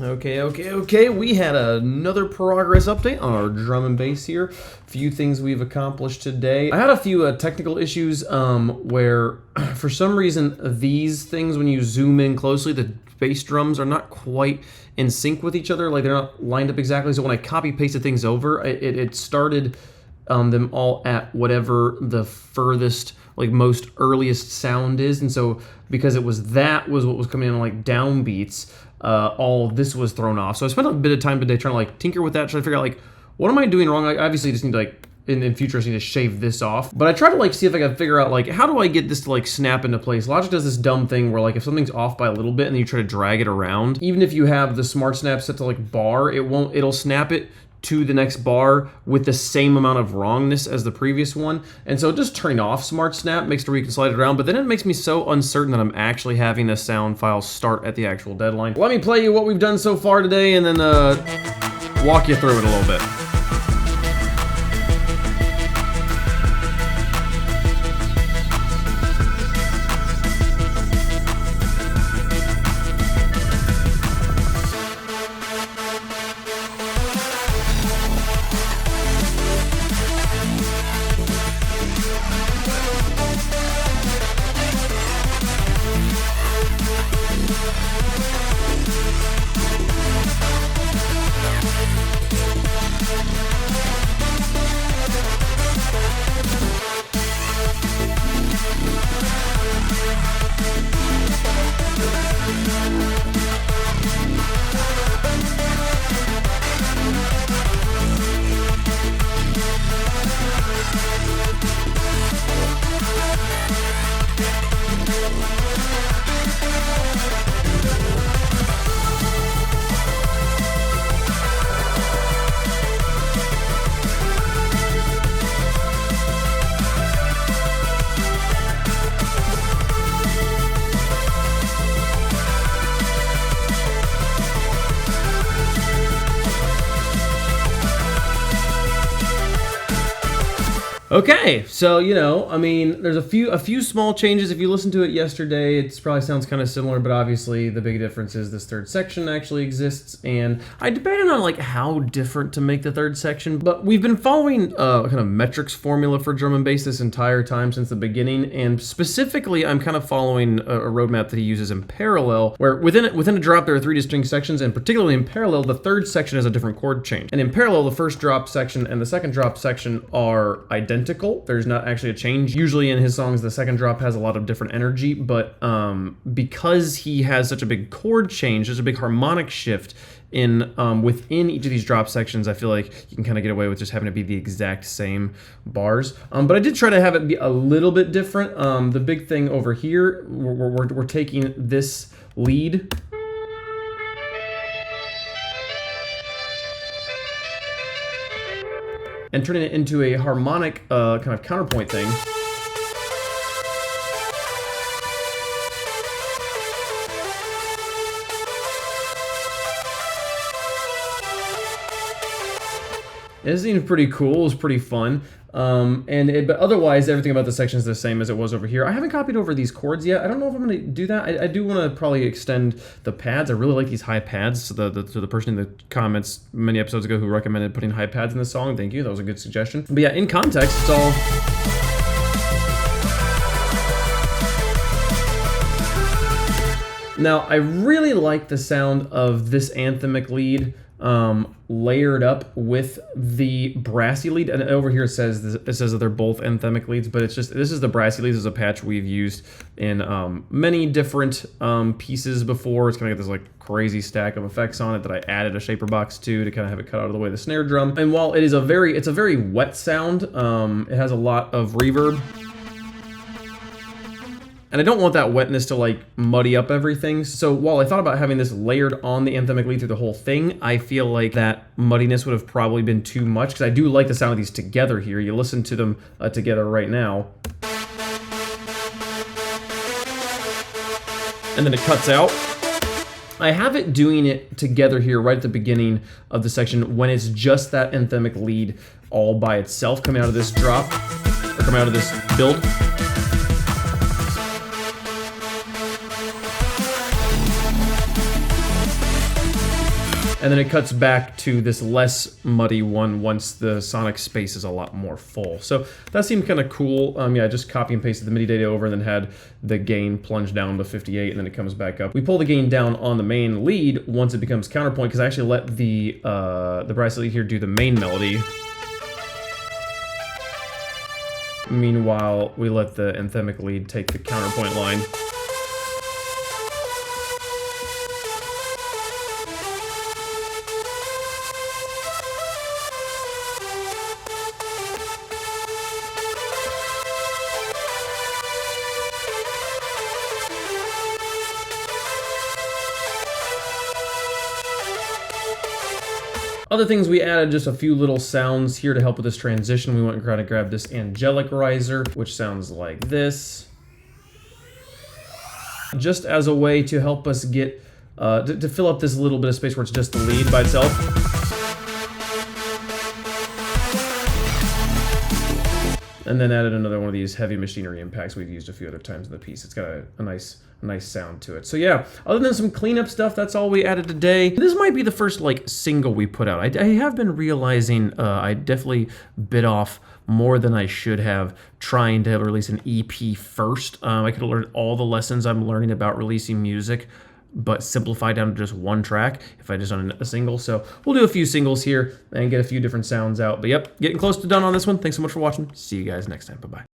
Okay. We had another progress update on our drum and bass here. A few things we've accomplished today. I had a few technical issues where, for some reason, these things, when you zoom in closely, the bass drums are not quite in sync with each other. Like, they're not lined up exactly. So when I copy-pasted things over, it started them all at whatever the furthest, like, most earliest sound is. And so because it was what was coming in like downbeats, all this was thrown off. So I spent a bit of time today trying to like tinker with that, trying to figure out like, what am I doing wrong? I obviously just need to like, in future I just need to shave this off. But I try to like see if I can figure out like, how do I get this to like snap into place? Logic does this dumb thing where like if something's off by a little bit and then you try to drag it around, even if you have the smart snap set to like bar, it'll snap it to the next bar with the same amount of wrongness as the previous one. And so just turning off Smart Snap makes it where you can slide it around, but then it makes me so uncertain that I'm actually having a sound file start at the actual deadline. Let me play you what we've done so far today and then walk you through it a little bit. Okay, so, I mean, there's a few small changes. If you listened to it yesterday, it probably sounds kind of similar, but obviously the big difference is this third section actually exists, and I debated on, like, how different to make the third section, but we've been following a kind of metrics formula for drum and bass this entire time since the beginning, and specifically, I'm kind of following a roadmap that he uses in parallel, where within a drop there are 3 distinct sections, and particularly in parallel, the third section has a different chord change. And in parallel, the first drop section and the second drop section are identical. There's not actually a change. Usually in his songs, the second drop has a lot of different energy, but because he has such a big chord change, there's a big harmonic shift in within each of these drop sections. I feel like you can kind of get away with just having to be the exact same bars. But I did try to have it be a little bit different. The big thing over here, we're taking this lead and turning it into a harmonic kind of counterpoint thing. It seems pretty cool. It was pretty fun. But otherwise, everything about the section is the same as it was over here. I haven't copied over these chords yet. I don't know if I'm going to do that. I do want to probably extend the pads. I really like these high pads. To the person in the comments many episodes ago who recommended putting high pads in the song, thank you. That was a good suggestion. But yeah, in context, it's all... Now, I really like the sound of this anthemic lead layered up with the brassy lead, and over here it says that they're both anthemic leads, but this is the brassy leads as a patch we've used in many different pieces before. It's kind of got this like crazy stack of effects on it that I added a shaper box to kind of have it cut out of the way of the snare drum. And while it's a very wet sound, it has a lot of reverb. And I don't want that wetness to like muddy up everything. So while I thought about having this layered on the anthemic lead through the whole thing, I feel like that muddiness would have probably been too much, because I do like the sound of these together here. You listen to them together right now. And then it cuts out. I have it doing it together here right at the beginning of the section when it's just that anthemic lead all by itself coming out of this drop, or coming out of this build. And then it cuts back to this less muddy one once the sonic space is a lot more full. So that seemed kind of cool. Yeah, I just copy and pasted the MIDI data over and then had the gain plunge down to 58 and then it comes back up. We pull the gain down on the main lead once it becomes counterpoint because I actually let the brass lead here do the main melody. Meanwhile, we let the anthemic lead take the counterpoint line. Other things we added, just a few little sounds here to help with this transition. We went and tried to grab this angelic riser, which sounds like this. Just as a way to help us get, to fill up this little bit of space where it's just the lead by itself. And then added another one of these heavy machinery impacts we've used a few other times in the piece. It's got a nice sound to it. So yeah, other than some cleanup stuff, that's all we added today. This might be the first like single we put out. I have been realizing I definitely bit off more than I should have trying to release an EP first. I could have learned all the lessons I'm learning about releasing music, but simplify down to just one track if I just done a single. So we'll do a few singles here and get a few different sounds out. But yep, getting close to done on this one. Thanks so much for watching. See you guys next time. Bye-bye.